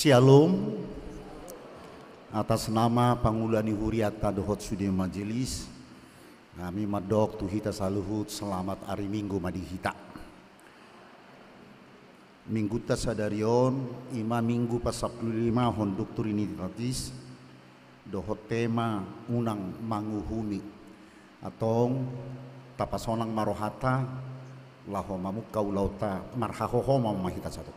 Shalom. Atas nama Pangulani Huriat Tadohot Sudi Majelis, kami madok tu hita saluhut selamat hari Minggu madihita. Minggu ta sadarion ima minggu pasaplu 5 honduk turini gratis dohot tema unang manguhumi atong tapasonang marohata laho mamukau lauta marhahoho mamahita satu.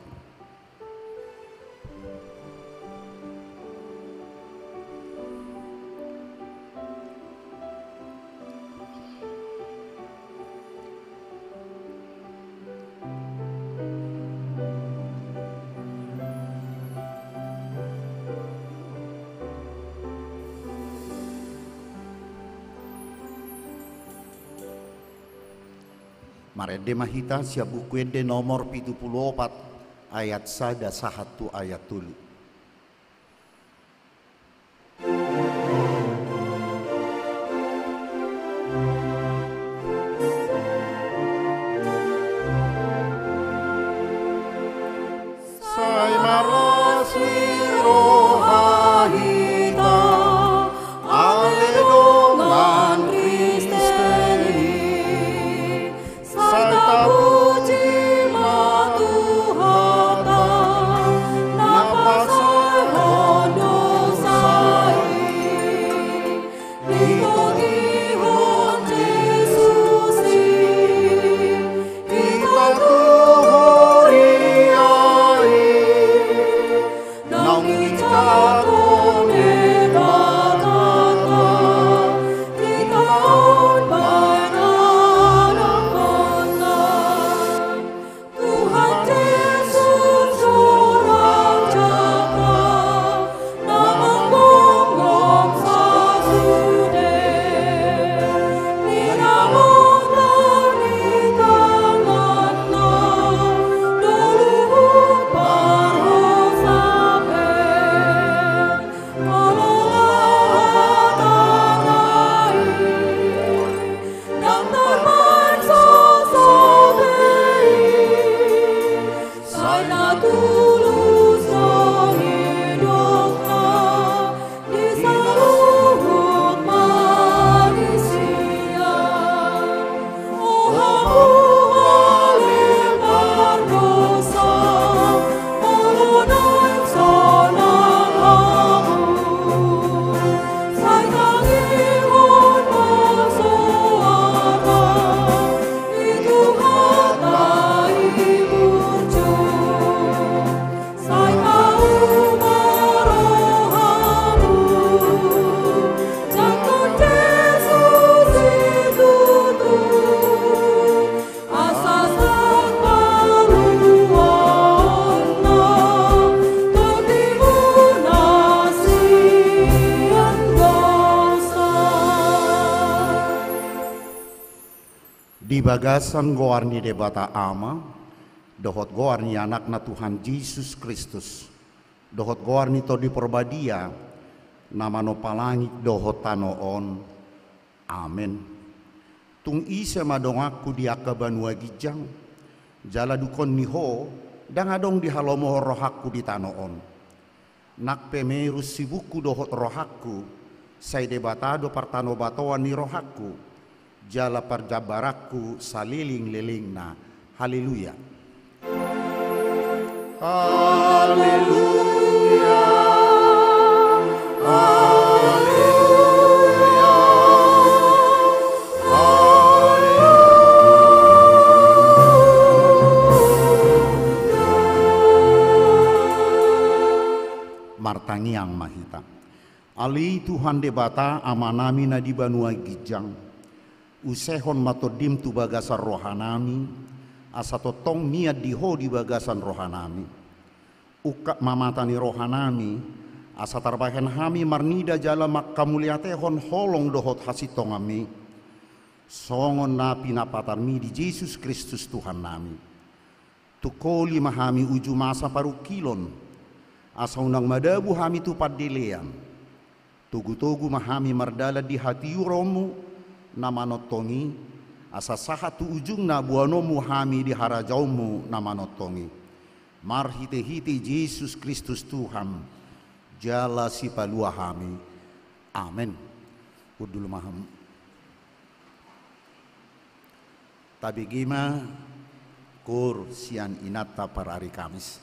Marede mahita siap buku ede nomor 74 ayat sada sahatu ayat tulu. Di bagasan goarni debata ama, dohot goarni anak na Tuhan Yesus Kristus, dohot goarni to di perbadia, nama no palangit dohot tanoon, amen. Tung isa madongaku di akabanua gijang, jala dukon niho, dangadong di halomo rohaku di tanoon. Nak pemerus sibuku dohot rohaku, say debatado partano batoan ni rohaku, jala parjabaraku saliling-liling na. Haleluya. Haleluya. Haleluya. Martangi yang mahita. Ali Tuhan debata amanami na di banua gijang. Usehon matodim tu bagasan rohanami, asatotong niat diho di bagasan rohanami. Uka mamatani rohanami, asatarbahen hami marnida jala makkamuliatehon holong dohot hasitongami. Songon napi napatarmi di Yesus Kristus Tuhan nami. Tukoli mahami uju masa parukilon, asaunang madabu hami tupat dilean. Tugu-tugu mahami mardala di hati uromu, nama notongi asa sahatu ujung na buanomu hami di harajaumu nama notongi marhite-hite Yesus Kristus Tuhan, jala si palua hami. Amin. Udul maham. Tabigima kur sian inata para hari Kamis.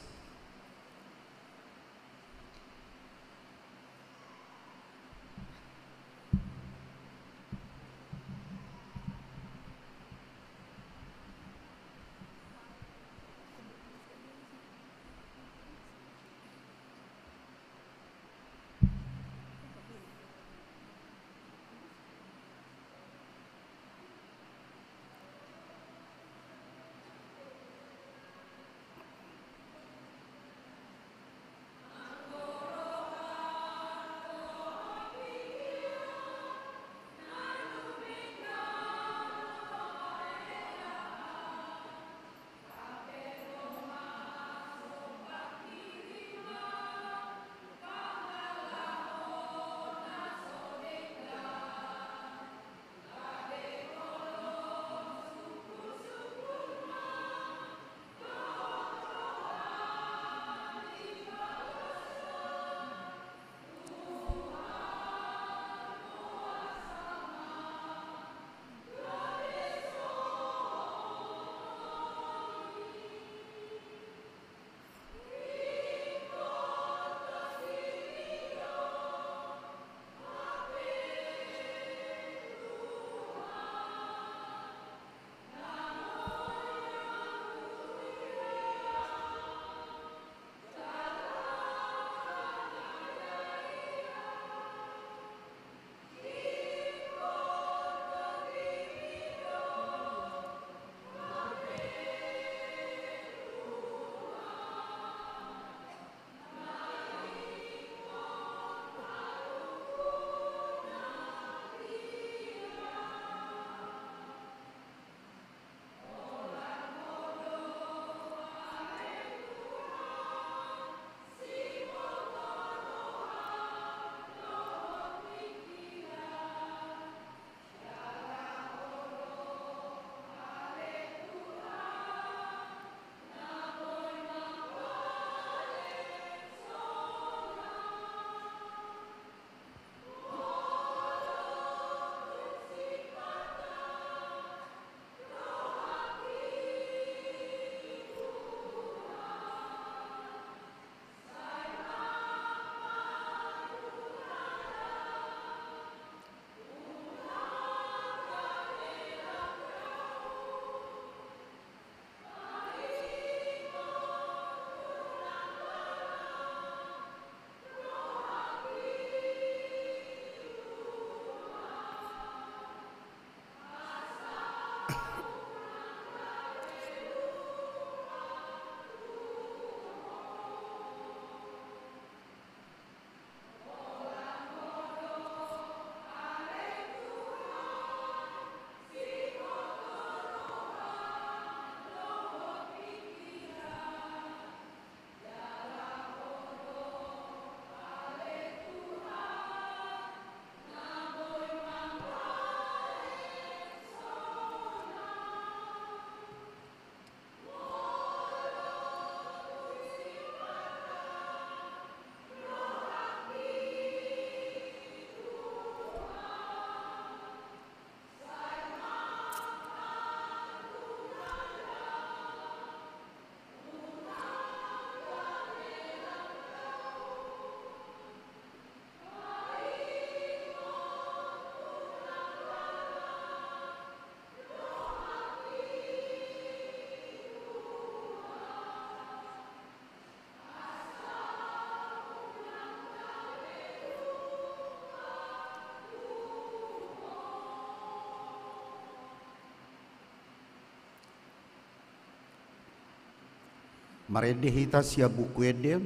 Marede hita sia buku ede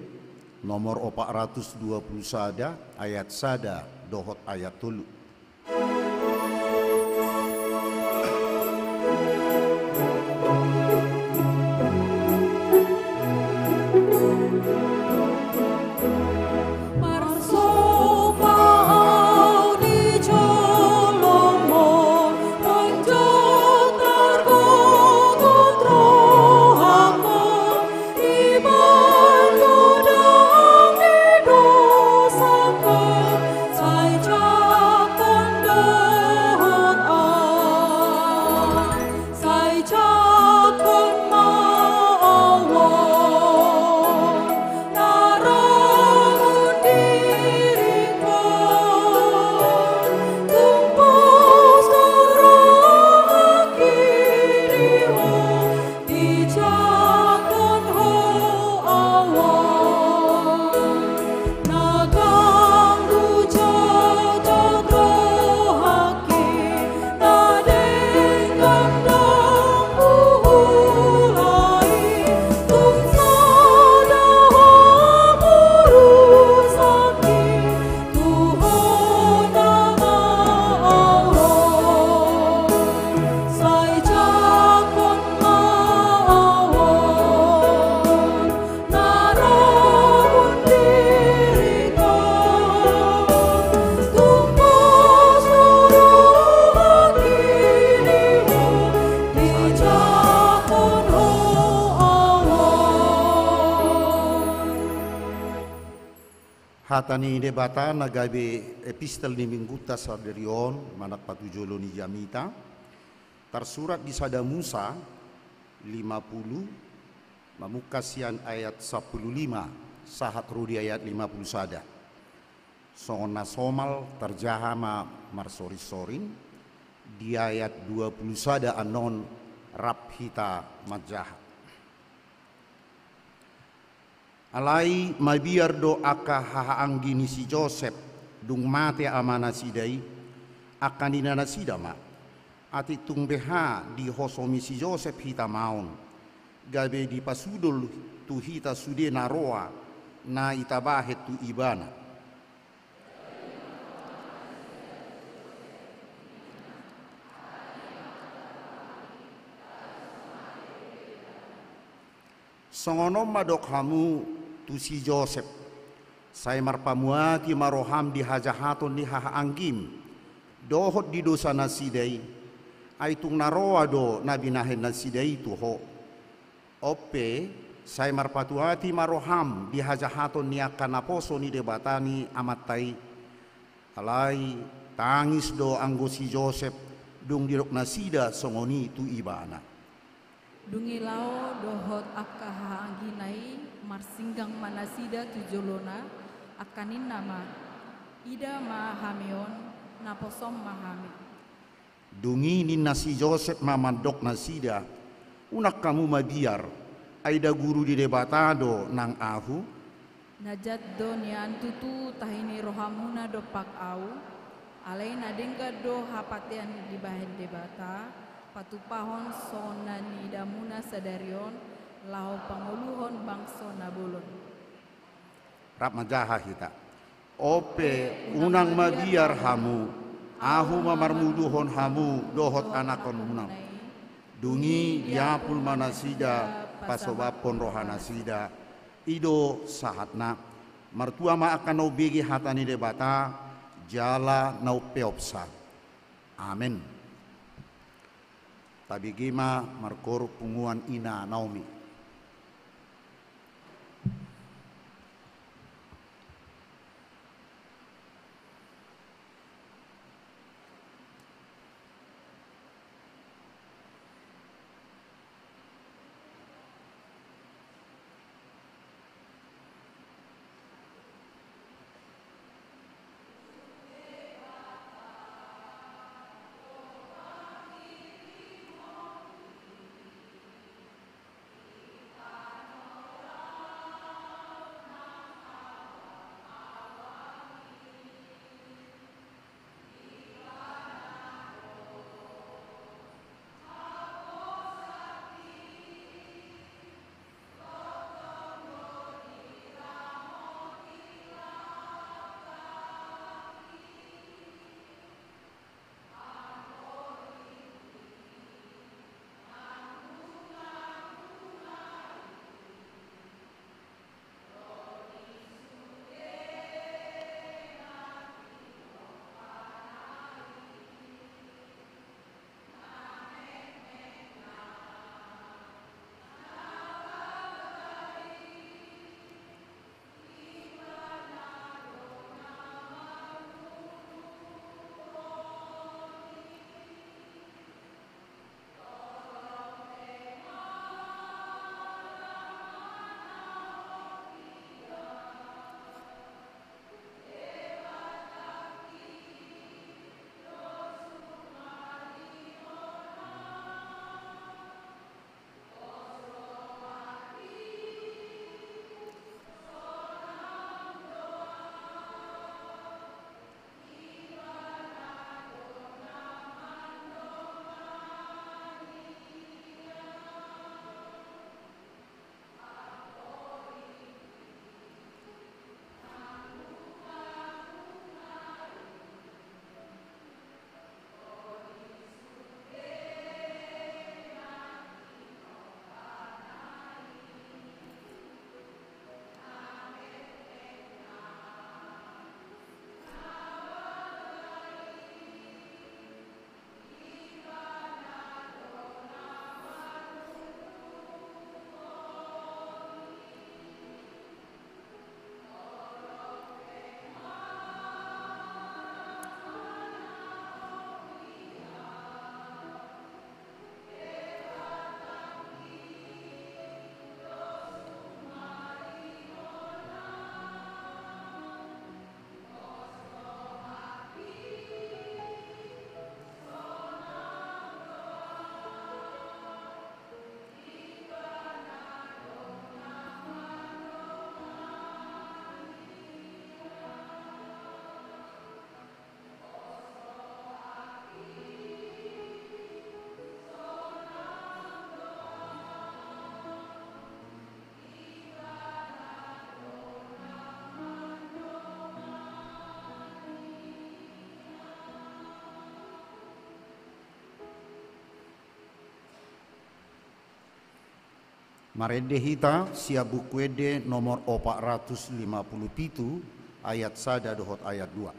nomor 420 sada ayat sada dohot ayat tulu. Iba Hatani debata nagabe epistel ni mingguta sarderion manak patujolo ni jamita. Tersurat di Sada Musa 50 mamukasian ayat 15 sahat rudi ayat 50 sada. Sona somal terjahama marsori-sorin di ayat 20 sada anon rap hita majah. Alai mabiar do aka hahaanggi ni si Joseph dung mate amana sidai akan dinana sidama ati tungbeha di hosomi si Joseph hita maun gabe di pasudul tu hita sude naroa na itabahet tu ibana. Songonom madok hamu tu si Joseph saya marpamuati maroham di hajahaton di hahaanggim dohot di dosa nasidai aitung naroa do nabi nahen nasidai tu ho ope saya marpatuati maroham di hajahaton ni akan aposo ni debatani amatai alai tangis do anggo si Joseph dung dirok nasida songoni tu ibana. Dungilao dohot akka haanginai marsinggang manasida tujolona akanin nama ida mahameon naposom mahame. Dungi ni nasi Joseph mamandok nasida unak kamu mabiar aida guru di debatado nang ahu Najat do nian tutu tahini rohamuna do pak au alai nadengga do hapatean di bahen debata patupahon sonani damuna sadarion lao panguluhon bangso nabulon. Rap majaha hita ope unang mabiar hamu ahu mamarmuduhon hamu dohot anakon unang dungi diapul manasida pasobapon rohanasida ido sahatna martua ma akan nau begi hatani debata jala nau peopsa amin. Tabigima markor punguan ina Naomi. Marede hita sia buku ede nomor 457 ayat 1 dohot ayat 2.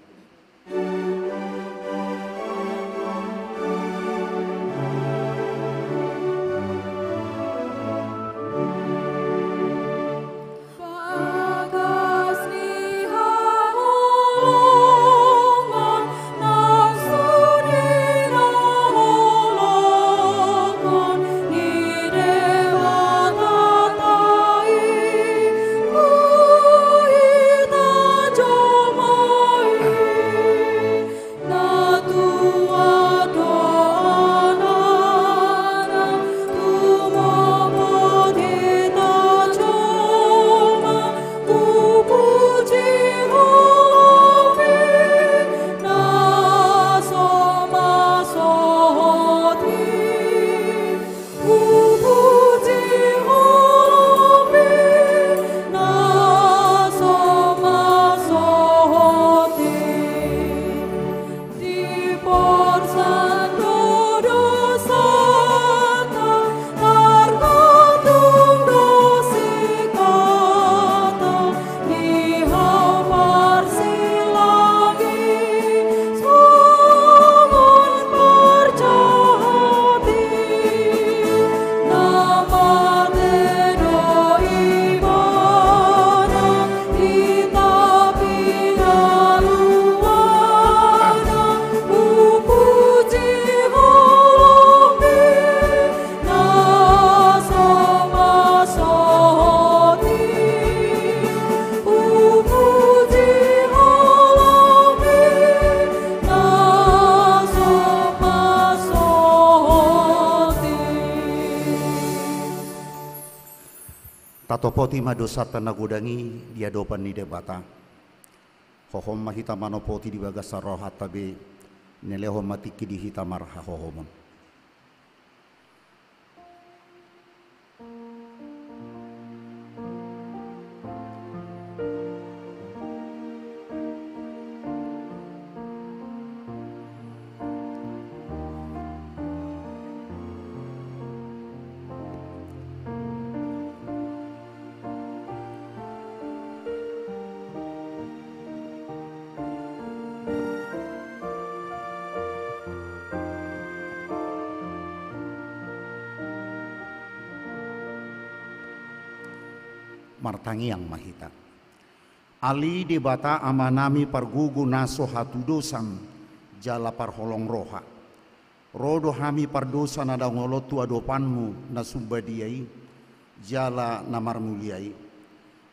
Tatopoti madosata nagudangi dia dopan ni debata. Hohom mahita manopoti di bagasa rohat tabe neleho matiki di hitamar hohomon. Martangi yang mahita. Ali debata amanami pargugu naso hatu dosan jala parholong roha. Rodo hami pardosa nada ngolotu adopanmu nasumbadiai jala namar muliai.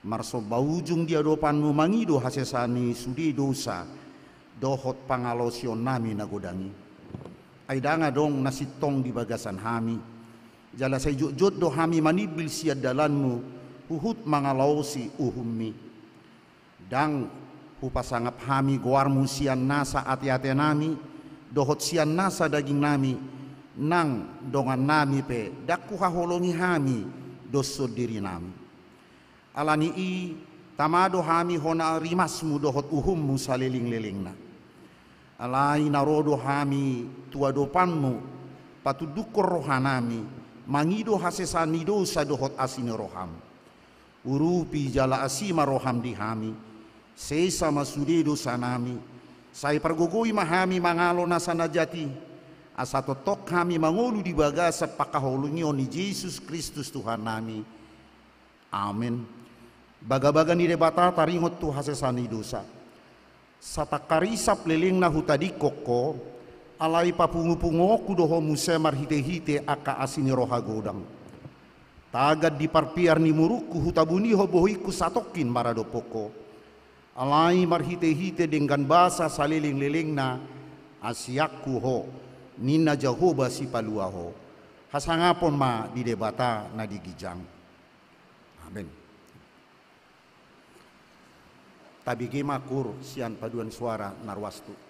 Marso baujung di adopanmu mangido hasesani sudi dosa dohot pangalosion nami nagodangi. Aidanga dong nasitong di bagasan hami. Jala sejut-jut do hami manibil siad dalanmu uhut mangalausi uhummi dang hupasangap hami guarmu sian nasa ati-ati nami dohot sian nasa daging nami nang dongan nami pe dakku haholongi hami doso diri nami alani i tamado hami hona rimasmu dohot uhummu saliling-lilingna alai narodo hami tuadopanmu patudukur rohanami mangido hasesani dosa dohot asini roham urupi jala asima roham di hami sesa masude dosa nami sai pergogoi mahami mangalo nasana jati asa totok kami mangolu di bagasa pakaholungion ni Yesus Kristus Tuhan nami amin. Baga-baga ni debata taringot tu hasesani dosa satakarisap leling na hutadi koko alai papungu-pungoku doho musemar hite-hite aka asini roha godang tagad di parpiar ni muruku hutabuni hobohiku satokin maradopoko alai marhite-hite dengan basa saliling-liling na asyaku ho nina Jehovah si palua ho hasangapon ma di debata na digijang amin. Tabigi makur sian paduan suara narwastu.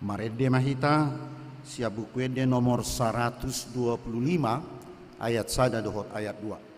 Marede mahita sia bukuede nomor 125 ayat 1 dohot ayat 2.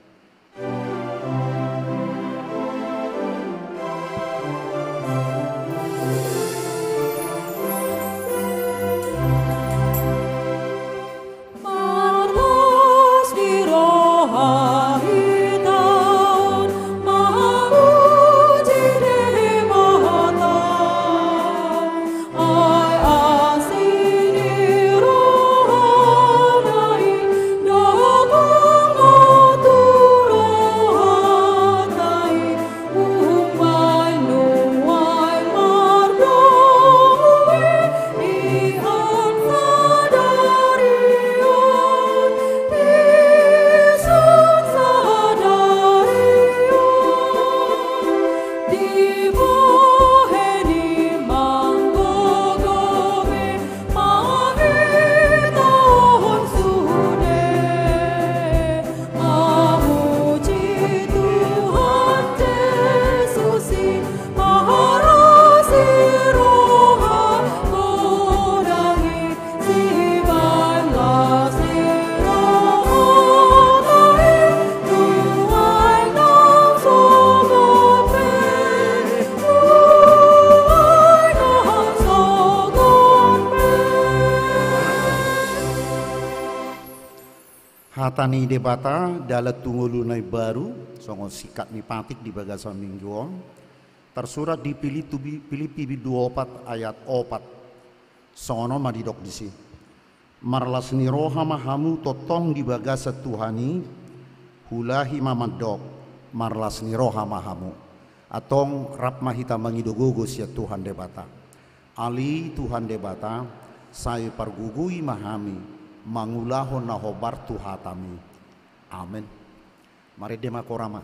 Hatani debata dalam tungulunai baru songo sikat ni patik di bagasan mingguan tersurat di Filipi 24 ayat 4 songo madidok disi marlas ni roha mahamu totong di bagasa Tuhani hulahi mamadok marlas ni roha mahamu atong rap mahita mangidogogos ya Tuhan debata ali Tuhan debata saya pargugui mahami mangulahon na hobar tuhatami. Amin. Mari dema korama.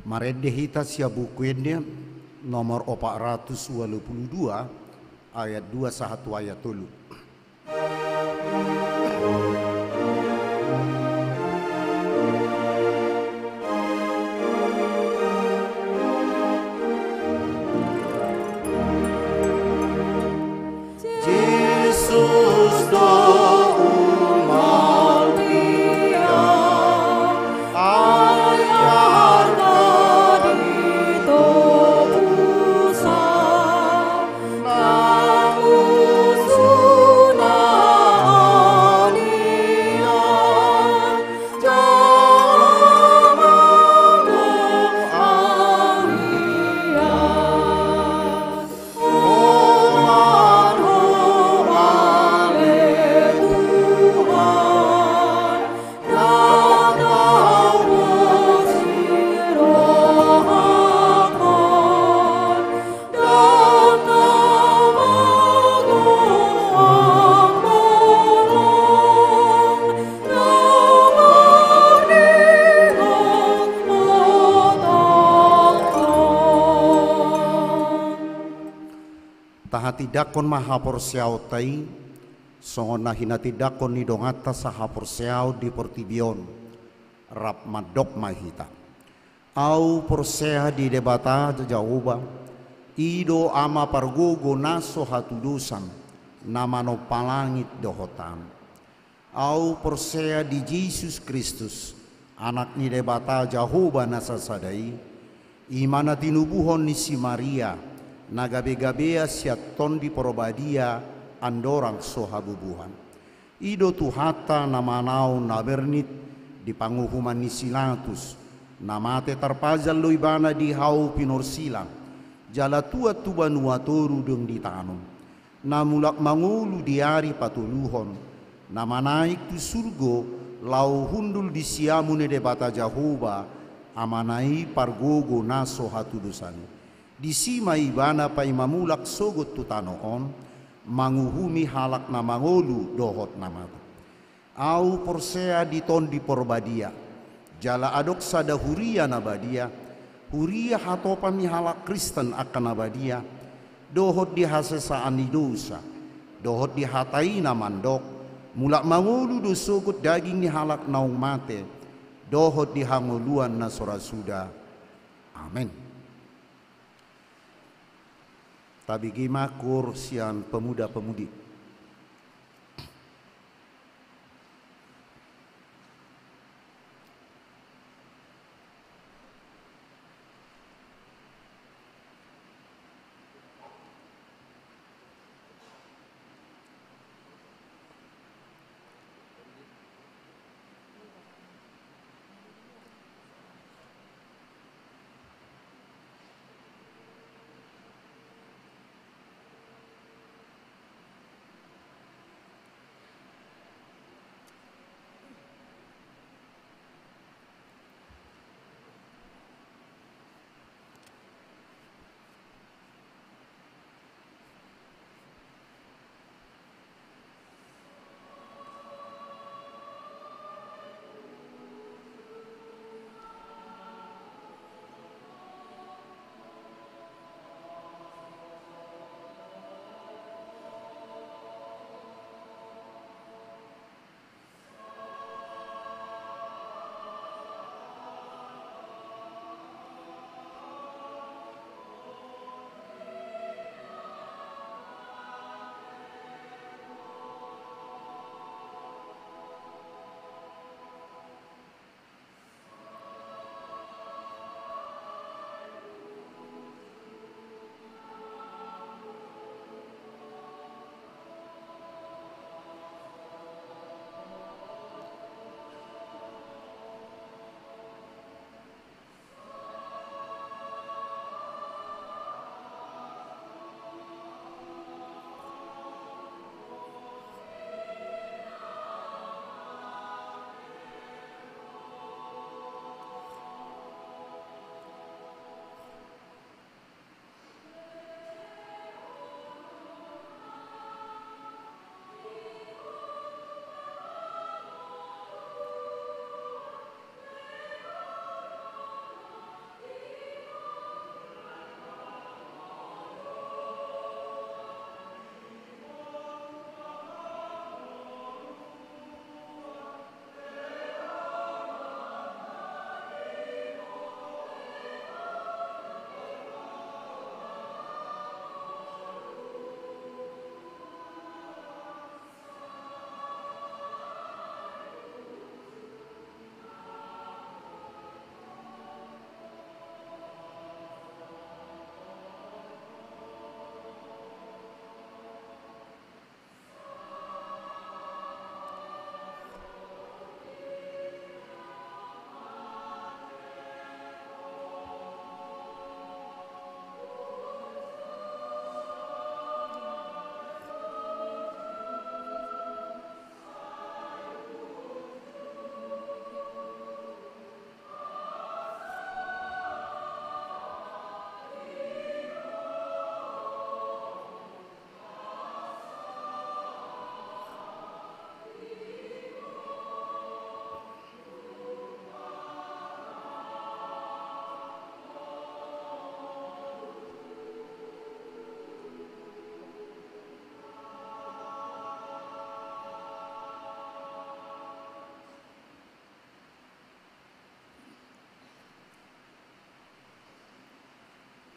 Marede hita sia bukunya nomor 422 ayat 21 ayat 3. Tahati dakon mahapor siau tai songona hinati dakon ni dongata sahapor siau di portibion rap madok mahita au porsea di debata jauba ido ama pargogo naso hatudusan nama no palangit dohotan au porsea di Yesus Kristus anak ni debata jahoba nasa sadai imana tinubuhon ni si Maria nagabe-gabea siaton di porobadia andorang sohabubuhan ido tuhata namanau nabernit di panguhuman ni silatus namate tarpazal loibana di hau pinorsilang jala tua tuba nuatoru deng di tanum namulak mangulu diari patuluhon namanaik tu surgo lau hundul di siamune de bata jahoba amanai pargogo naso hatudusani di sima ibana pai mamulak sogot tutanoon manguhumi halak na mangolu dohot namatu au porsea di ton di porbadia jala adok sada huria nabadia huria hatopan ni halak Kristen akan nabadia dohot di hasesa anidosa dohot di hatai namandok mulak mangolu do sogot daging ni halak naung mate dohot di hangoluan na sorasuda amin. Tabigi makur sian pemuda-pemudi.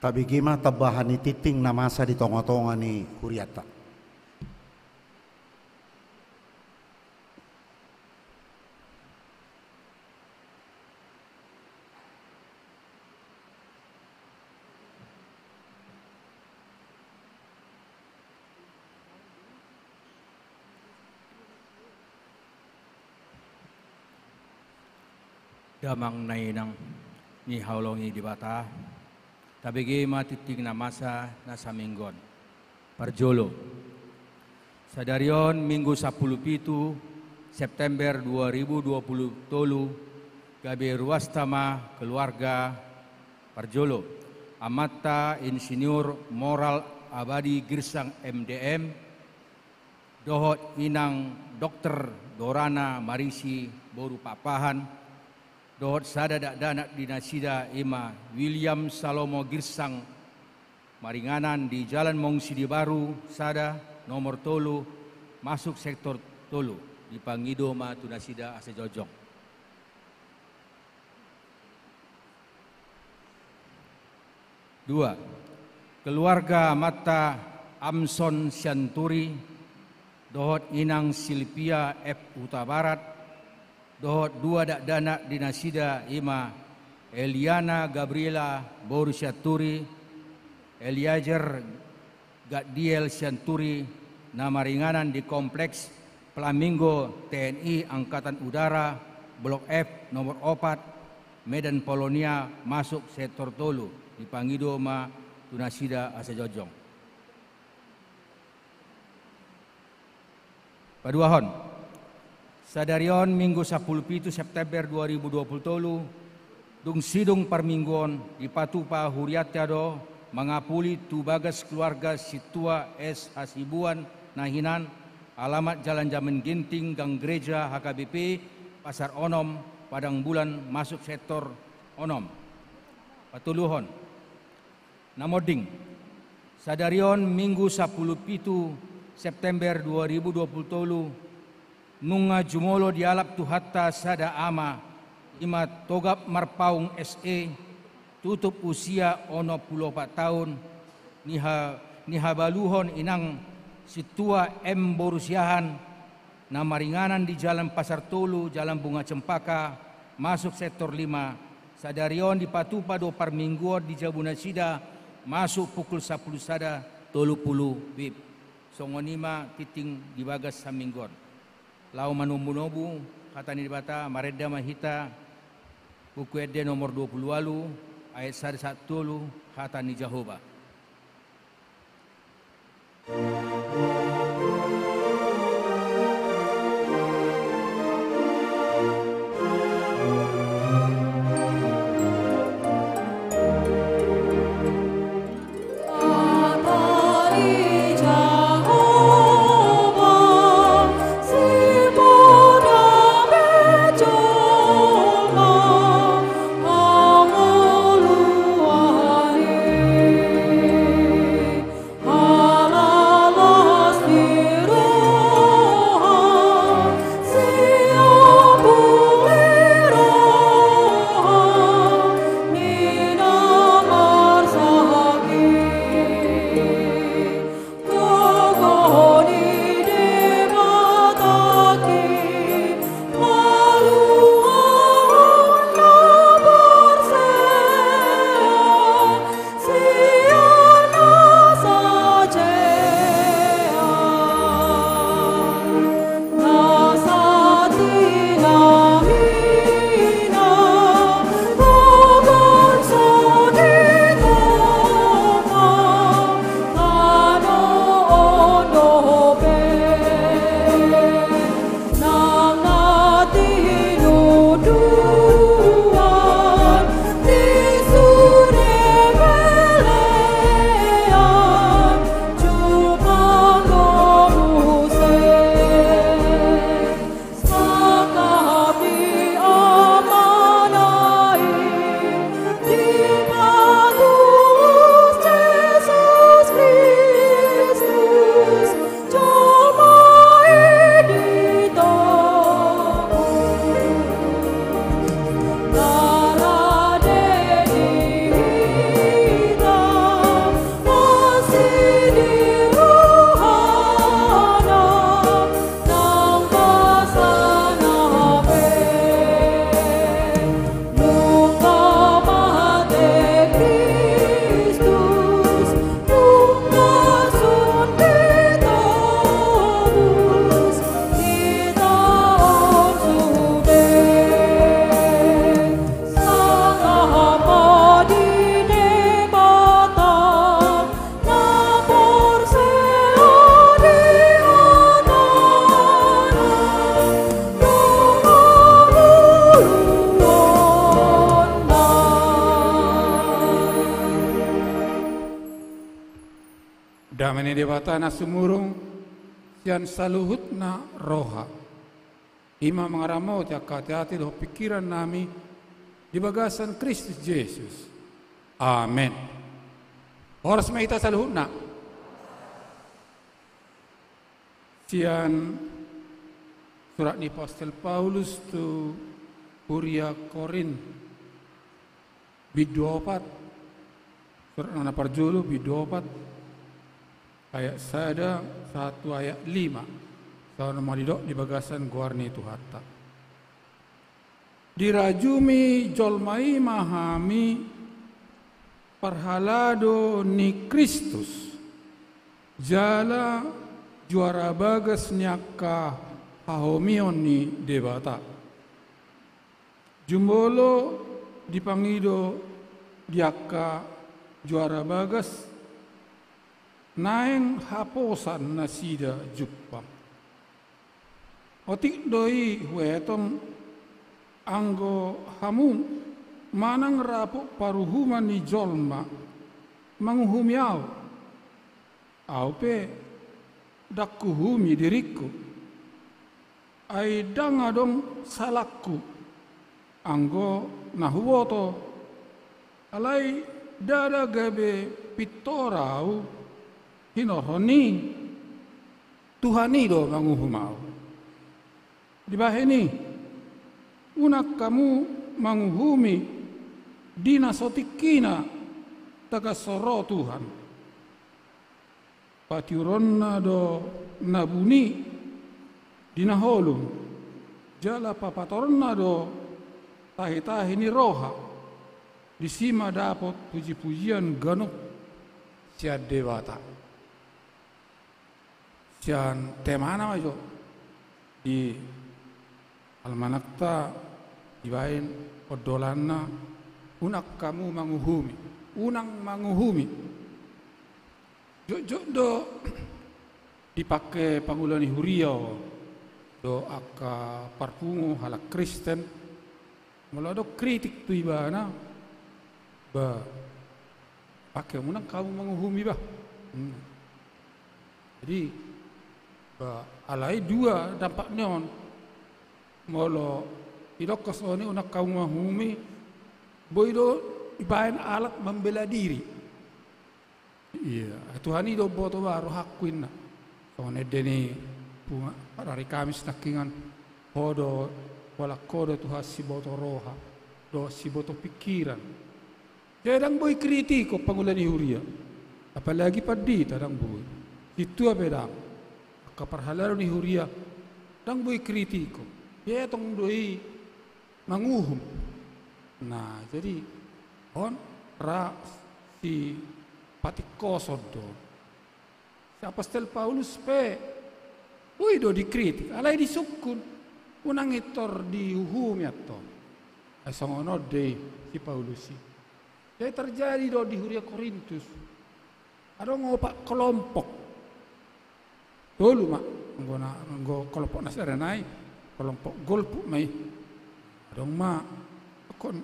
Tapi gimana tabahan ni titing na masa di tonga-tonga ni Huriata. Damang nainang ni haulongi di bata, tabigi matiting na masa na saminggon. Parjolo. Sadarion Minggu 17 September 2020 tolu gabi ruastama keluarga Parjolo. Amata Insinyur Moral Abadi Girsang MDM dohot inang Dr. Dorana Marisi Boru Papahan dohot sada danak dinasida ima William Salomo Girsang Maringanan di Jalan Mongsidi Baru sada nomor tolu masuk sektor tolu di Pangido ma tunasida Asejojong. Dua, keluarga Mata Amson Sianturi dohot inang Silvia F. Huta Barat dohot dua danak dinasida ima Eliana Gabriela Boru Sianturi, Eliajer Gadiel Sianturi nama ringanan di Kompleks Flamingo TNI Angkatan Udara Blok F nomor 4 Medan Polonia masuk sektor tolu di Pangido ma tunasida Asejojong. Paduahon Sadarion Minggu 17 September 2020 tolu dung sidung parmingguon di Patupa Huriatiado mengapuli tubagas keluarga Situa S. Hasibuan Nahinan alamat Jalan Jamin Ginting Gang Gereja HKBP Pasar Onom Padang Bulan masuk sektor Onom. Patuluhon Namoding Sadarion Minggu 17 September 2020 tolu nunga jumolo dialap tu hatta sada ama ima togap marpaung SE tutup usia ono 14 tahun niha baluhon inang Situa M. Borusiahan nama ringanan di Jalan Pasar Tolu Jalan Bunga Cempaka masuk sektor 5 sadarion di Patupa do Parmingguon di Jabunasida masuk pukul 10 sada 30 wib songonima titing di bagas saminggon. Lau manumbunobu kata ni bata mareda mahita buku ede nomor 20 ayat 1 kata ni Jehovah. La debatana sumurung sian saluhutna roha. Ima mengaramo hati-hati doh pikiran nami di bagasan Kristus Yesus. Amin. Horas maita saluhutna. Sian surat ni Apostel Paulus tu Huria Korin bidopat surat nana parjulu bidopat ayat sada 1 ayat 5 sama madidok di bagasan guarni itu hatta dirajumi jolmai mahami parhalado ni Kristus jala juara bagas nyaka hahomion ni debata jumbolo dipangido diaka juara bagas naeng haposan nasida jupang otik doi huetong anggo hamung manang rapo paruhuman ni jolma manguhumiau aupe dakkuhumi diriku ai dangadong salakku anggo nahuwoto alai dada gabe pitorau hinohoni Tuhani do manguhumau dibaheni unak kamu manguhumi dina sotikina taga soro Tuhan patiuronna do nabuni dina holum jala papatoronna do tahi-tahi ni roha disima dapot puji-pujian ganuk siad dewata sian temana majo di almanakta dibain odolanna unak kamu manguhumi unang manguhumi jok do dipakai pangulani Huria do aka parpungu halak Kristen mula do kritik tu ibana ba pakai unang kamu manguhumi bah jadi ba alai dua dampak neon molo idok kosoni unak kamu manguhumi boido ibain alat membela diri iya Tuhan itu boto baru hakuin na soalnya deni bunga hari Kamis nakingan hodo wala kodo Tuhan si boto roha do si boto pikiran jadang boy kritiko pangulani Huria apalagi padita dang boy itu apa dang kaparhalaro ni Huria dang boy kritiko ya tong doi manguhum nah jadi on ra si patikosod do si Apostel Paulus pe do dikritik alai disukun unang itor dihuhumi atau asongono de si Paulusi jadi terjadi do di Huria Korintus ada ngopak kelompok dulu mak nggo kelompok Nasaranai kelompok golpu mai adong mak kon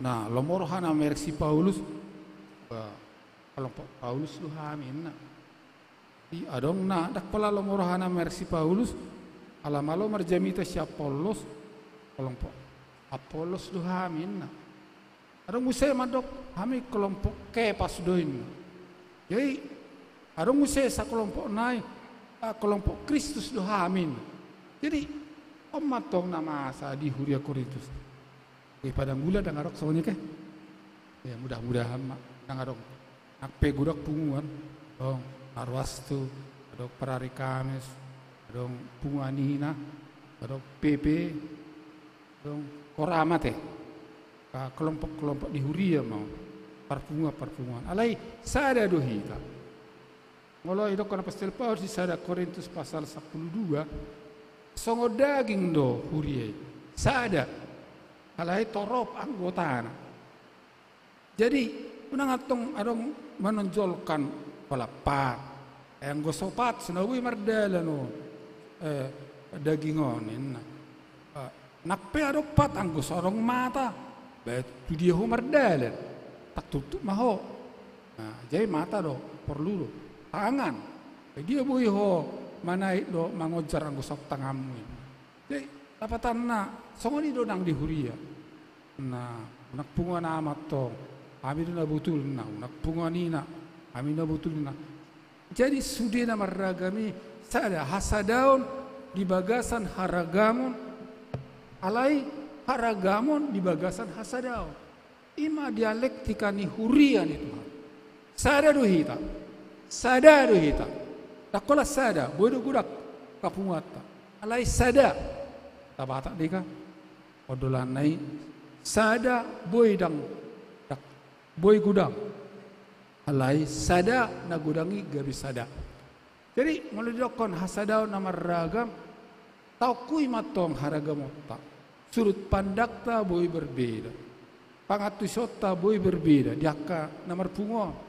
nah lomorohana merek si Paulus kelompok Paulus lu hamin na di adong na dak pala lomorohana merek si Paulus alamalo marjamita si Apollos kelompok Apollos lu hamin na adong musai madok hami kelompok Kepas doin jadi adong musai sa kelompok nai kelompok Kristus lu hamin jadi omatong nama sa di Huria Korintus padang gula dan ngarok soalnya ke ya mudah-mudahan mak ngarok nakpe gudak punguan dong arwastu adok parari Kamis dong punganina adok PP dong korama teh kelompok-kelompok di Huria mau parpungan alai sada dohita ngolo idok kana Apostel Paulus di sada Korintus pasal 12 songo daging do Huria sada alai torop anggotana jadi unangatong adong menonjolkan palapat yang gosopat senawi mardalano dagingonin nakpe adok pat anggo sorong mata bet dia ho mardalan tak tutup maho nah jadi mata do perlu do tangan. Dia boleh manai do mangojar anggo sok tangamu. Jadi lapatan na songoni do nang dihuria. Nah, nak punga na amat to. Kami na betul na, nak punga nina. Kami na betul na. Jadi sudah na maragami sada hasadaun di bagasan haragamon alai haragamon di bagasan hasadaun. Ima dialektika ni huria ni Tuhan. Sada do hita. Sada do hita. Takola sada, bodo gudak kapungata. Alai sada. Tabata dika. Odolan nai sada boy dang. Boy gudang. Alai sada na gudangi gabi sada. Jadi meludokon hasadaw na maragam. Tau kui matong haragamota. Surut pandakta boy berbeda. Pangatusota boy berbeda. Diaka namar pungo.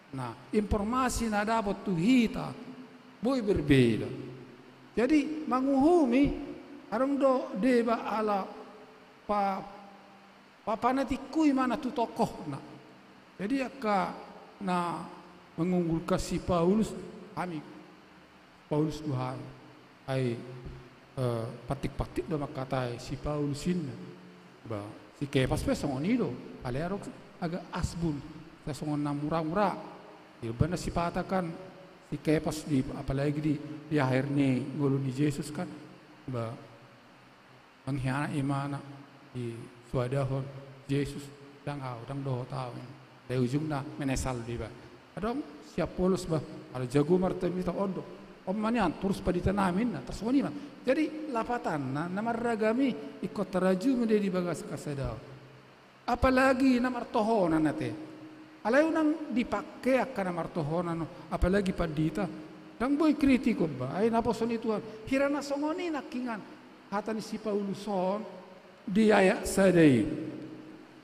Nah, informasi na dapat tu hita boy berbeda. Jadi manguhumi arong do deba ala papanati kui mana tu tokoh na. Jadi aka na mengunggulkan si Paulus kami Paulus Tuhan ai patik-patik do makatai si Paulus ini ba si Kepas pe songonido alerok agak asbun sa songon na murah-murah ilbana si patakan si Kepas di apalagi di akhir ni ngulu ni Yesus kan ba menghiana imana di suadahon Yesus dang do tahu dari ujungnya menesal di ba adong siap polos ba ada jago martemi ta ondo omanian terus paditanamin na tersoni man jadi lapatan na namaragami ikut teraju menjadi bagas kasada apalagi namartohonan nate alayu nang dipakai akan namartohonan apalagi padita dang boy kritiko ba ay naposon Tuhan hirana songoni nakingan hatan si Pauluson di ayak sadai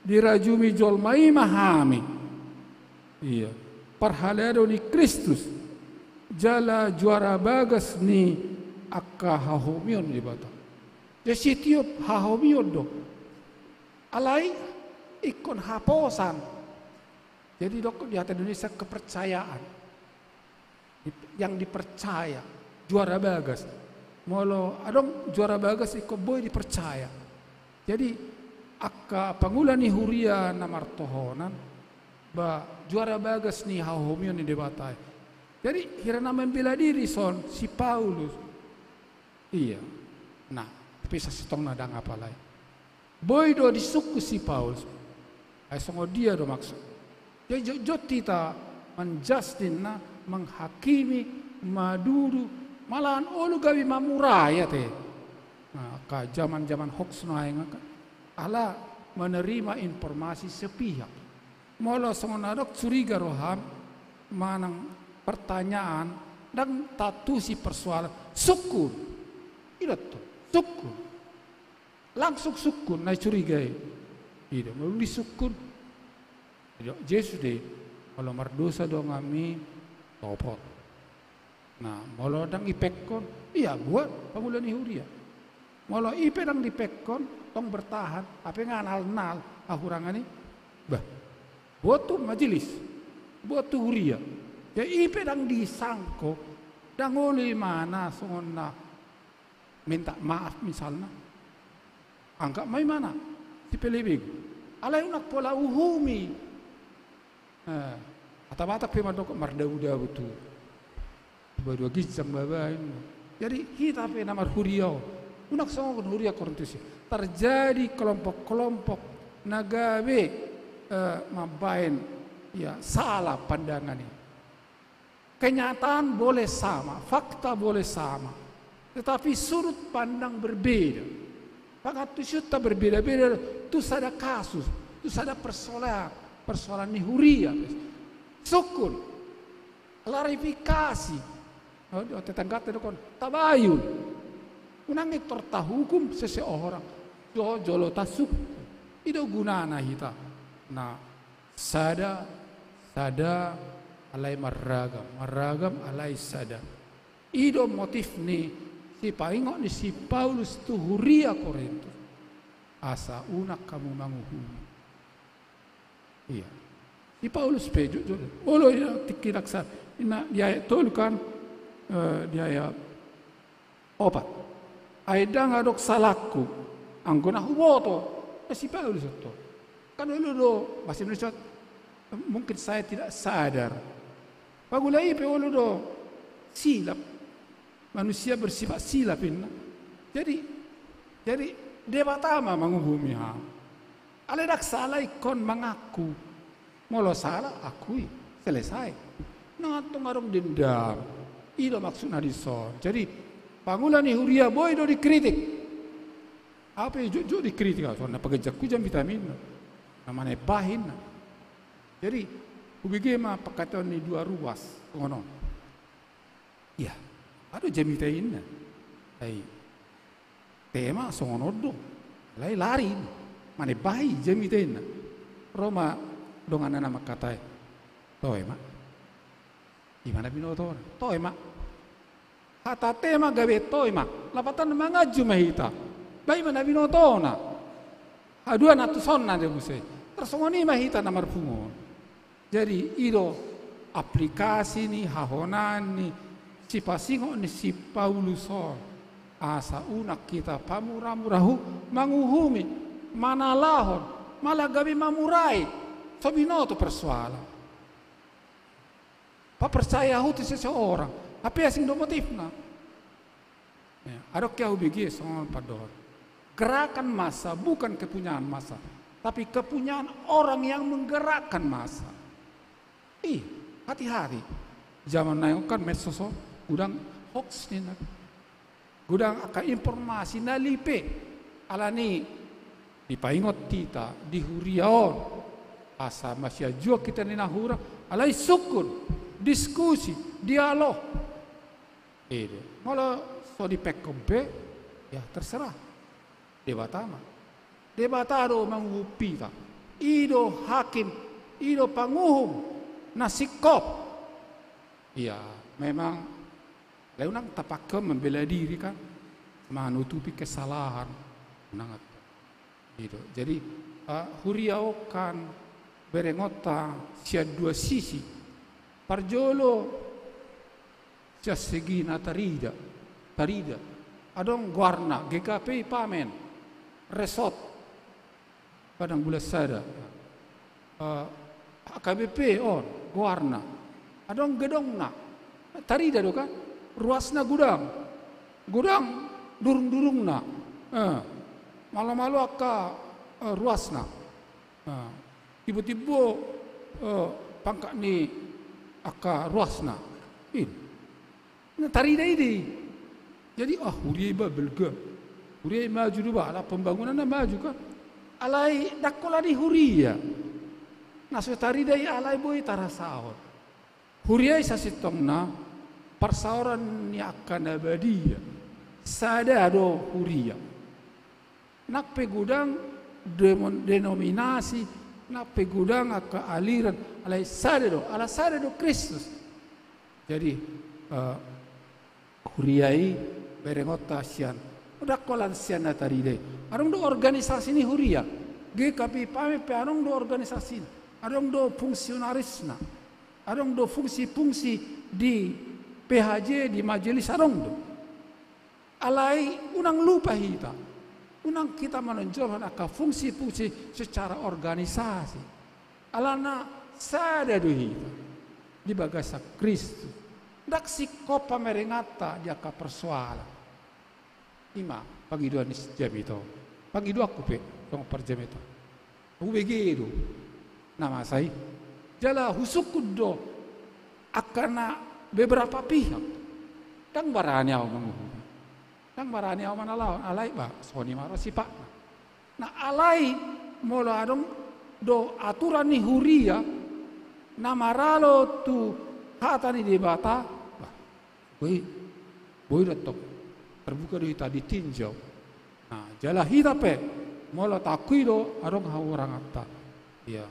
dirajumi jolmai mahami iya parhalado ni Kristus jala juara bagas ni akka hahomion di bata jadi setiap hahomion do alai ikon haposan jadi dok di hati Indonesia kepercayaan yang dipercaya juara bagas molo adong juara bagas ikon boy dipercaya jadi akka pangulan ni huria namartohonan ba juara bagas ni hahomion ni debatai jadi hirana membela diri son si Paulus iya nah tapi sasitong nadang apalai boy do disuku si Paulus ay songo dia do maksud jadi joti ta menjustin na menghakimi madudu malahan olu gawi mamuraya te nah ka zaman hoax na yang ala menerima informasi sepihak molo songo nadok curiga roham manang pertanyaan dan tatu si persoalan sukun tidak tuh sukun langsung sukun naik curigai tidak mau disukun Yesus deh kalau mardosa dong kami topot nah molo dang ipekon iya buat pangulan Yahudia molo ipe dang dipekon tong bertahan apa ngal ahurangani bah buat tuh majelis buat tuh huria ya ipe dang disangko dang oleh mana songonna minta maaf misalnya anggap mai mana si pelebing alai unak pola uhumi ata-ata pe madok mardauda betul dua gijang babain jadi kita pe namar huriau unak songon huria Korintus terjadi kelompok-kelompok nagabe mabain ya salah pandangan ini kenyataan boleh sama, fakta boleh sama, tetapi sudut pandang berbeda. Pangatusut tak berbeda-beda. Itu ada kasus, itu ada persoalan nihuria, sukun, klarifikasi. Tetangga kon tabayun, unang itorta hukum seseorang, jolo tasuk, itu gunana hita. Nah, sada alai maragam alai sada ido motif ni si paingok ni si Paulus tu huria Korintus asa unak kamu manguhumi iya Di Paulus pejo olo ya tiki raksa ina dia tol kan dia ya opat aida ngadok salahku anggona huboto si Paulus itu kan olo bahasa Indonesia mungkin saya tidak sadar pagulai pe olo do silap manusia bersifat silap ini jadi debatama menghubungi aledak salah ikon mengaku molo salah akui selesai nanti ngarong dendam itu maksudnya dison jadi pangulan huria boy do dikritik apa jujur dikritik soalnya pegejak jam vitamin namanya bahin jadi ubigema pakatan ni dua ruas ngono iya ada jam vitamin ai tema songonodo lai lari mane bahi jam vitamin Roma dongan nama katai toh emak gimana binotor toh emak hata tema gawe toh emak lapatan mangaju mahita bayi mana binotona adua natu sonna de muse tersongoni mahita namar pungon jadi ido aplikasi ni hahonani si pasingo ni si Pauluson asa unak kita pamurah-murahu manguhumi manalahon malah gabi mamurai sobinoto persoalan pa percaya huti seseorang apa asing do motifna adok kau bigi soal pador gerakan massa bukan kepunyaan massa tapi kepunyaan orang yang menggerakkan massa hati-hati zaman na kan medsos udang hoax ni gudang aka informasi na lipe alani dipaingot tita dihuriaon asa masya jua kita ni nahura alai sukun diskusi dialog malah so di pekompe ya terserah debatado mangupita ido hakim ido panguhum nasikop ya memang leunang tapakem membela diri kan menutupi kesalahan nangat gitu jadi huriau kan berengota sia dua sisi parjolo sia segina tarida adong guarna GKP pamen resort padang bulas sada KBP on guarna adong gedongna tarida do kan ruasna gudang durung-durungna malu-malu aka ruasna tiba-tiba pangkat ni aka ruasna tarida ini jadi huriai belga huriai maju dulu ala pembangunan maju kan alai dakola di huria naso tarida alai boy tarasaon huriai sasitongna persauran ni akan abadi sada do huria nak pegudang denominasi nak pegudang aka aliran alai sada do Kristus jadi huriai berengota sian udah kolan sian taride arong do organisasi ni huria GKP pame pe arong do organisasi arong do fungsionarisna arong do fungsi-fungsi di PHJ di majelis arong do alai unang lupa unang kita menonjolkan aka fungsi-fungsi secara organisasi alana sada do hita di bagasa Kristus dak sikop pamerengata di aka persoalan ima pagi dua nis jam itu pagi dua aku pe tong per jam itu begitu nama saya jala husukudo akana beberapa pihak dang barani aw menguhumi dang barani aw manalaw alai ba soni maro si pak na alai molo adong do aturan ni huria namaralo tu hatani debata boy datok terbuka do hita ditinjau nah jala hita pe molo takui do adong orang atta ya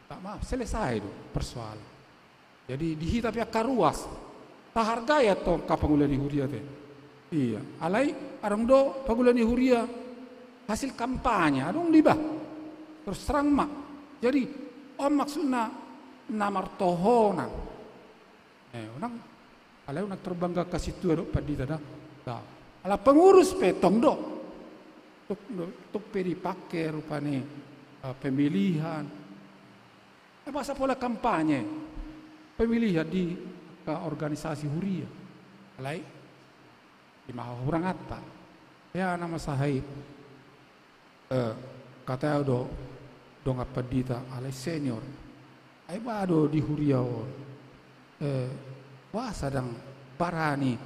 tak maaf selesai do persoalan jadi dihita pihak karuas tak harga ya to kapangulani huria te iya alai arong do pagulani huria hasil kampanye adong liba terus terang mak jadi maksudnya namar tohonan. Unang alay unang terbangga ke situ do padita dah. Ala pengurus petong do. Tuk peri pakai rupane pemilihan. Masa pola kampanye pemilihan di organisasi huria. Alay di maha hurang atta. Ya nama sahai kata do dong apa dita alay senior. Ay bado di huria wah sadang parani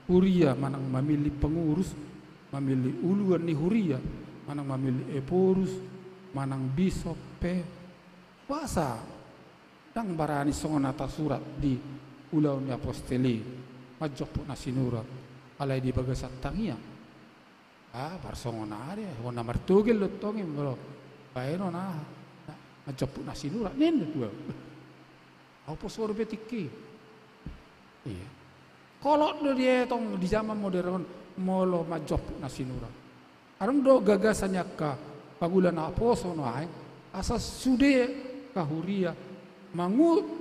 huria manang memilih pengurus, memilih uluan ni huria, manang memilih eporus, manang bisop wasa dang barani songonata surat di ulau ni apostoli majok na sinurat alay di bagasat tangia barsongonare wana martugel lotongi bro paeno na majok na sinurat nen dua apa suara betiki iya kalau dia tong di zaman modern molo majok na sinurat arang do gagasannya ka pagulan aposo no ay asas sude kahuria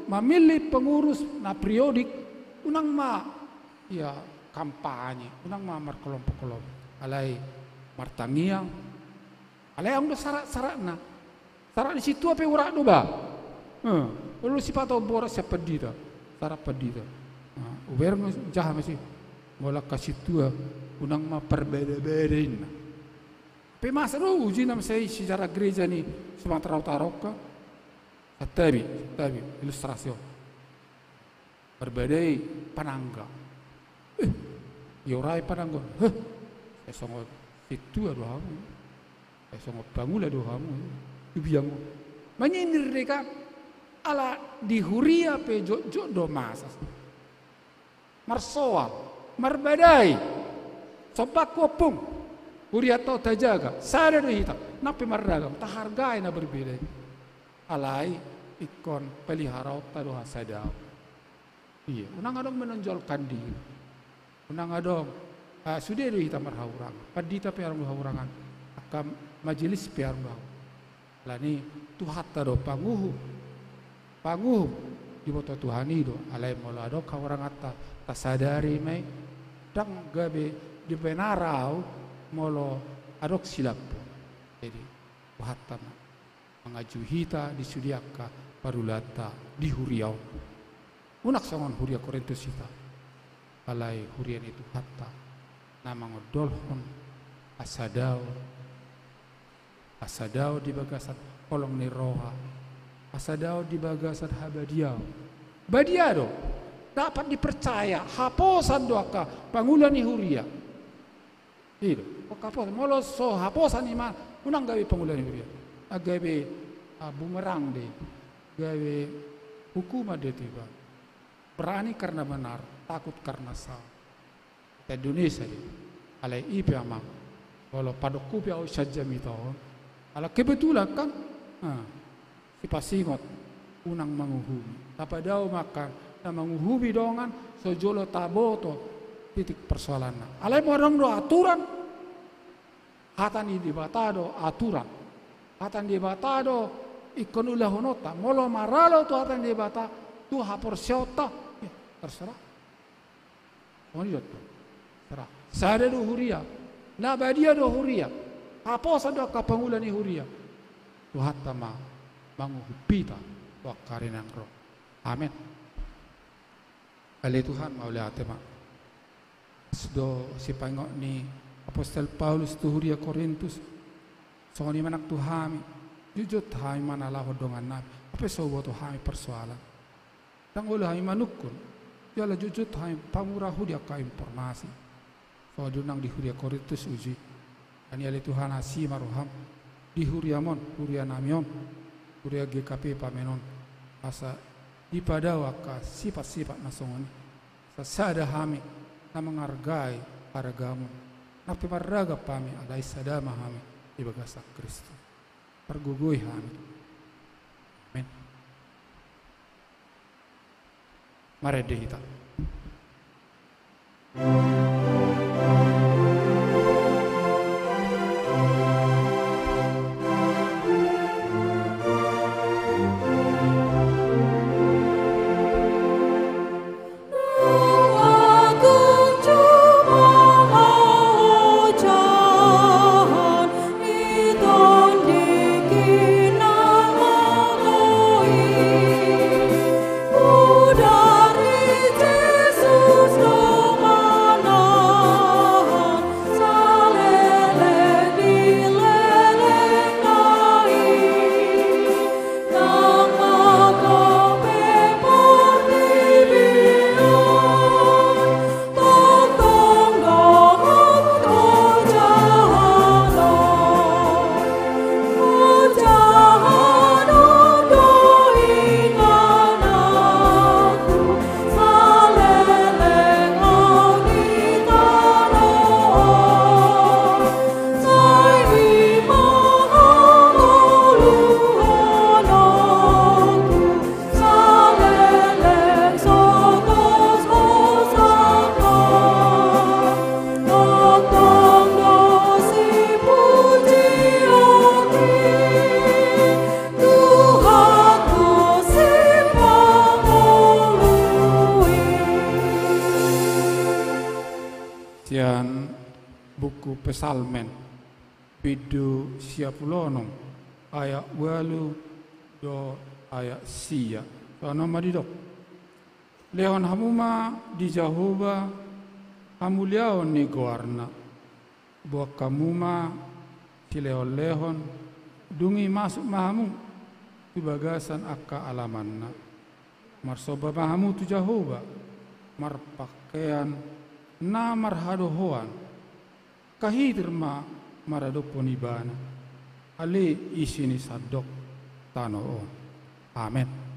memilih pengurus na periodik unang ya kampanye unang markelompok-kelompok alay martangiang alay ang sarak na sarak di situ apa urak do ba lalu si pato boras siapa pedita sarak pedita uber jaha masih mola ka situ unang perbeda-bedain pe masa do uji nam saya sejarah gereja ni Sumatera Utara ka Tabi ilustrasi berbedai panangga yorai panangga saya songot itu aduh kamu saya songot bangun aduh kamu biang menyindir mereka ala di huria pe jok do masas marsoal marbadai sopak kopung huria to tajaga sada do hitam napi marragam tahargai na berbeda alay ikon pelihara tado hasadao iya unang adong menonjolkan diri unang adong sudah do hitam marhaurang padita pe arang haurangan akam majelis pe arang lani tuhat tado panguhu di boto tuhani do alay mola do kaurang atta tasadari mai dang gabe di penarau molo adok silap jadi tuhat mengaju hita di sudiaka parulata di huriau unak songon huria Korintus hita alay hurian itu hatta nama ngodolhon asadao di bagasan kolong ni roha asadao di bagasan habadiao badiado dapat dipercaya haposan doaka pangulan ni huria itu kaposan molo so haposan iman unang gawe pangulan ni huria agawe bumerang deh gawe hukum ada tiba berani karena benar takut karena salah Indonesia deh alai ipe amang kalau pada kupi au saja mito ala kebetulan kan si pasingot unang manguhumi tapadau makan na manguhumi dongan sojolo taboto titik persoalan alai orang do aturan hatan di batado aturan hatan di bata do ikon ulah honota molo maralo tu hatan di bata tu hapor siota ya terserah moniot terserah sada do huria na badia do huria apa sada ka pangulan ni huria tu hatama manguhupita wa karinang ro amin ale Tuhan maula atema do si pangok ni apostol Paulus tu huria Korintus soalnya manak Tuhami jujur Tuhami mana lah hodongan nabi apa sobo Tuhami persoalan dan oleh Tuhami manukun jala jujur Tuhami pamurahu dia ka informasi soal dunang di huria Korintus uji dan yale Tuhan asi maruham di huria mon huria namion huria GKP pamenon asa di pada waka sifat-sifat nasongoni sasada hami na menghargai haragamu na pimaraga pami alai sadama hami di bagasak Kristus pergugui hami amin mari dihita bagian buku Pesalmen pidu siapulonong ayat walu do ayat sia sono madidok lehon hamuma di Jehovah hamuliaon ni goarna buat kamuma si lehon dungi masuk mahamu di bagasan akka alamanna marsoba mahamu tu Jehovah marpakaian na marhadohoan kahidirma maradopon ibana ali isini sadok tanoon amen.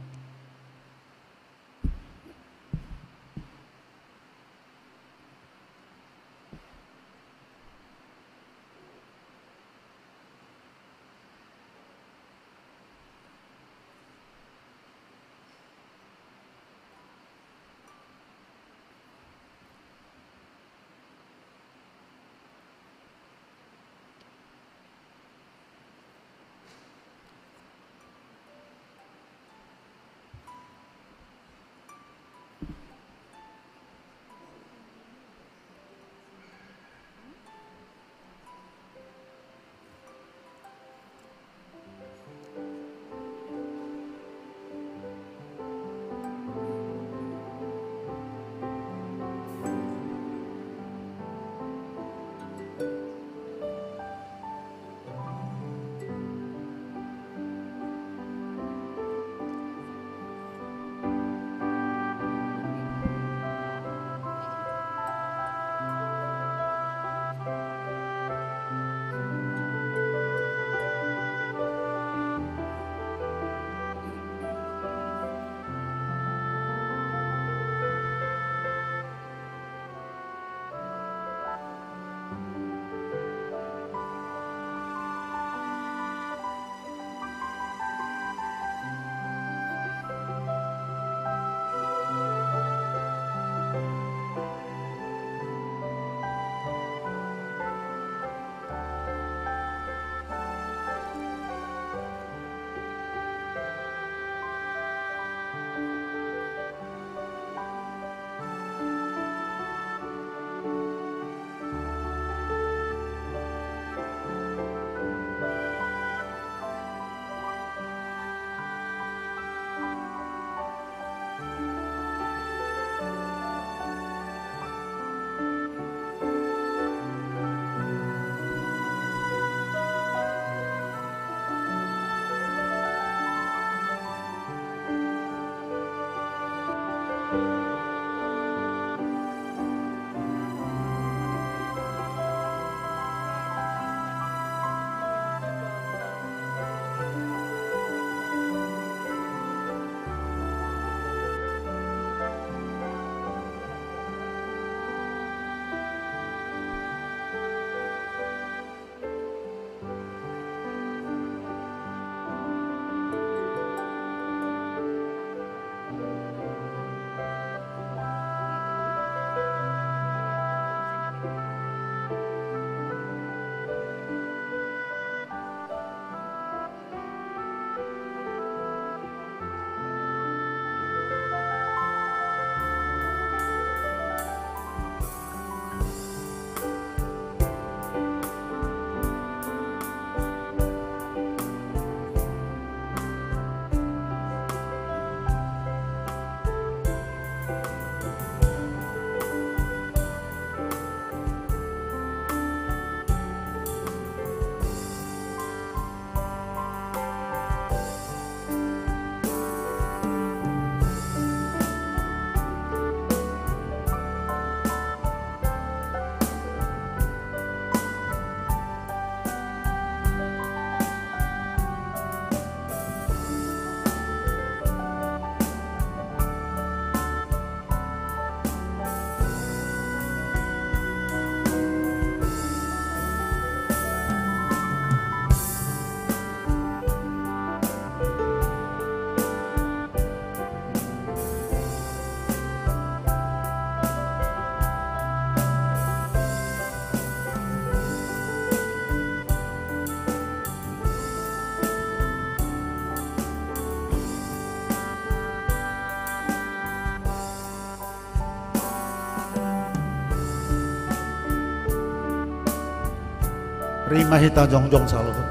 Rima hita jongjong saluhut.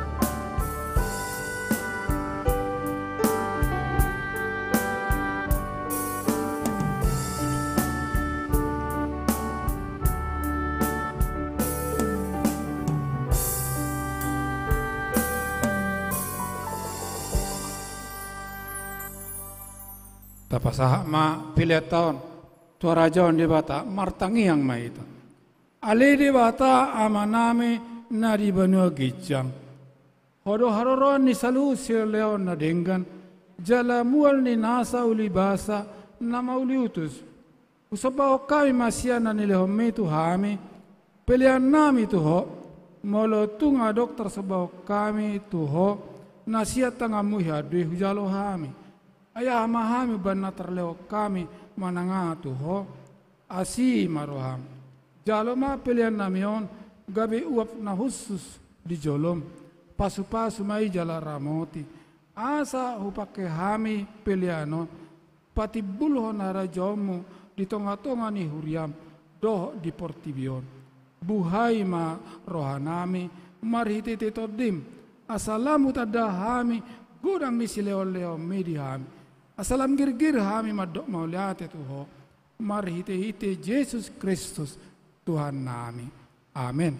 Tapasah ma pilih tahun tua raja di bata martangi yang ma itu. Ali di bata amanami na di banua gijang. Hodo haroron ni salu sirleo na denggan. Jala mual ni nasa uli basa na mauli utus. Usapao kami masya na nilehome tu hami. Pilihan nami tu ho. Molo tunga dokter sabao kami tu ho. Nasihat tangamu hadui hujalo hami. Ayah mahami bana terleo kami mananga tuho asi maroham. Jalo ma pilihan namion gabi uap na khusus di jolom pasu-pasu mai jala ramoti. Asa upake hami pilihanon pati bulho nara jomu di tonga-tonga ni huriam doh di portibion. Buhai ma rohanami marhiti titodim asalamu tadahami gudang misi leo-leo medi hami. Asalam gir-gir hami madok mauliate tuho. Mari hite-hite Yesus Kristus Tuhan nami. Amin.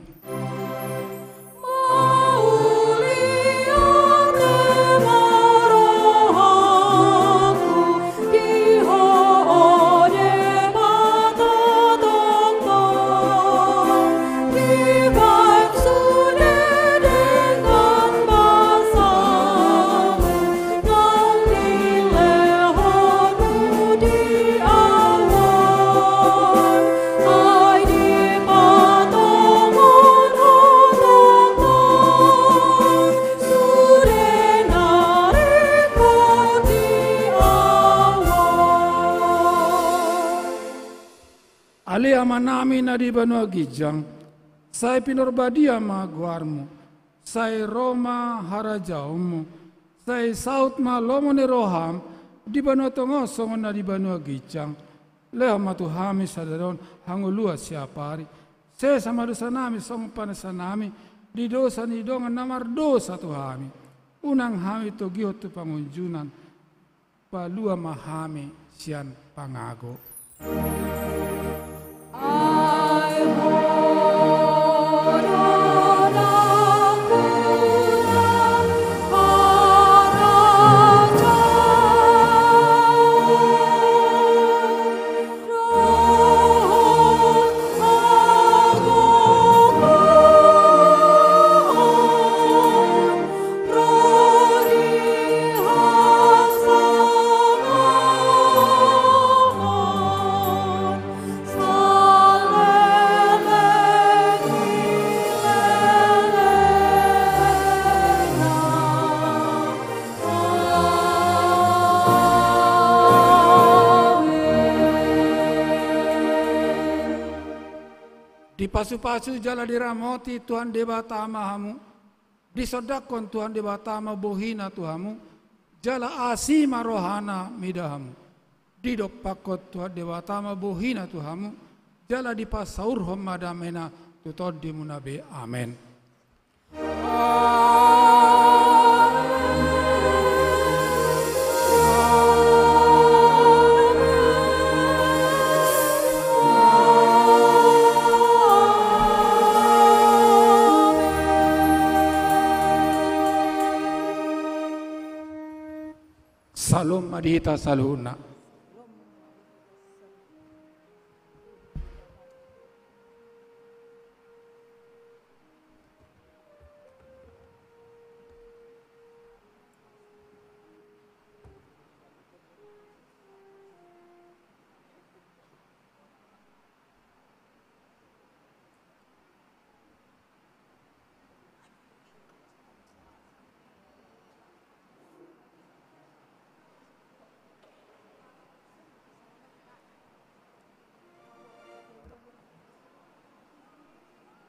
Ali amanami na di banua gijang, sai pinorbadia ma guarmu, sai Roma harajaumu, sai saut ma lomone roham, di banua tongosong na di banua gijang, leha matu hami sadaron hangulua siapari, se sama dosa nami song panasa nami, di dosa ni dongan namar dosa tu hami, unang hami to giot tu pangunjunan, palua mahami sian pangago. Di pasu-pasu jala diramoti Tuhan debata mahamu. Disodakon Tuhan debata ma bohina Tuhamu. Jala asima rohana midahamu. Didok pakot Tuhan debata ma bohina Tuhamu. Jala di pasaur homadamena tutod di munabe. Amen. Salum madita saluna.